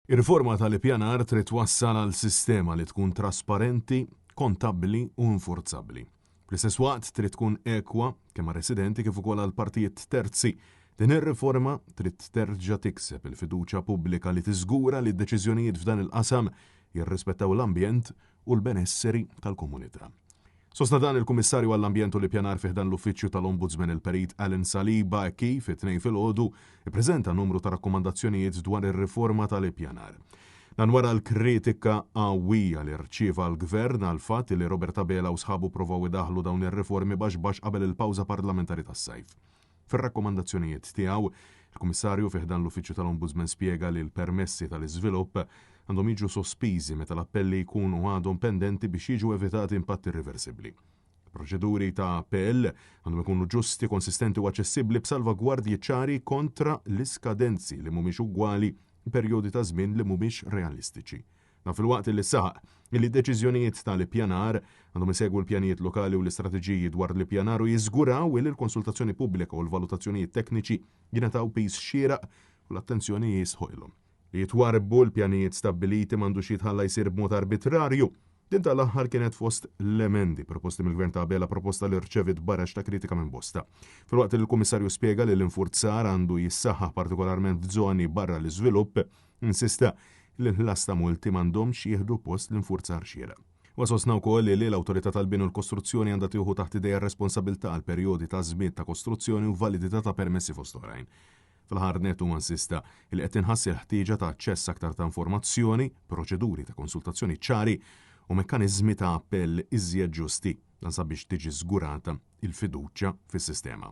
Ir-riforma tal-ippjanar trid twassal għal sistema li tkun trasparenti, kontabbli u infurzabbli. Fl-istess waqt trid tkun ekwa kemm residenti kif ukoll għal partijiet terzi. Din ir-riforma trid terġa' tikseb il-fiduċja pubblika li tiżgura li d-deċiżjonijiet f'dan il-qasam jirrispettaw l-ambjent u l-benesseri tal-komunità. Sostna dan il-Kummissarju għall-Ambjent u l-Ippjanar fih dan l-Uffiċċju tal-Ombudsman il-Perit Alan Saliba kif it-tnejn filgħodu ippreżenta numru ta' rakkomandazzjonijiet dwar ir-riforma tal-ippjanar. Dan wara l-kritika qawwija li rċieva l-Gvern għal fatt li Robert Abela u sħabu provaw idaħlu dawn ir-riformi baxx qabel il-pawża parlamentari tas-sajf. Fir-rakkomandazzjonijiet tiegħu, il-Kummissarju fih dan l-Uffiċċju tal-Ombudsman spjega li l-permessi tal-iżvilupp għandhom jiġu sospiżi meta l-appelli jkunu għadhom pendenti biex jiġu evitati impatti irreversibbli. Proċeduri ta' appell għandhom ikunu ġusti, konsistenti u aċċessibbli b'salvagwardji ċari kontra l-iskadenzi li mhumiex ugwali perjodi ta' żmien li mhumiex realistiċi. Fil-waqt li saħaq li deċiżjonijiet tal-ippjanar għandhom isegwu l-pjanijiet lokali u l-istrateġiji dwar l-ippjanar u jiżguraw li l-konsultazzjoni pubblika u l-valutazzjonijiet tekniċi jingħataw pis xieraq u l-attenzjoni jisħojlhom. Li jitwarbu l-pjanijiet stabbiliti m'għandux jitħalla jsir b'mod arbitrarju. Din tal-aħħar kienet fost l-emendi proposti mill-Gvern ta' Abela, proposta li rċevit barax ta' kritika minn bosta. Fil-waqt li l-Kummissarju spjega li l-infurzar għandu jissaħħaħ partikolarment żoni barra l-iżvilupp, insista li l-ħlas ta' multi m'għandhomx jieħdu post l-infurzar xieraq. Wasosna wkoll li l-Awtorità tal-Bini u l-Kostruzzjoni għandha tieħu taħt idejja responsabilità għal perjodi ta' żmien ta' kostruzzjoni u validità ta' permessi fost oħrajn. Fil-ħarnet u insista li qed tinħassi l-ħtieġa ta' aċċess aktar ta' informazzjoni, proċeduri ta' konsultazzjoni ċari u mekkaniżmi ta' appell iżjed ġusti dan sabiex tiġi żgurata il-fiduċja fis-sistema.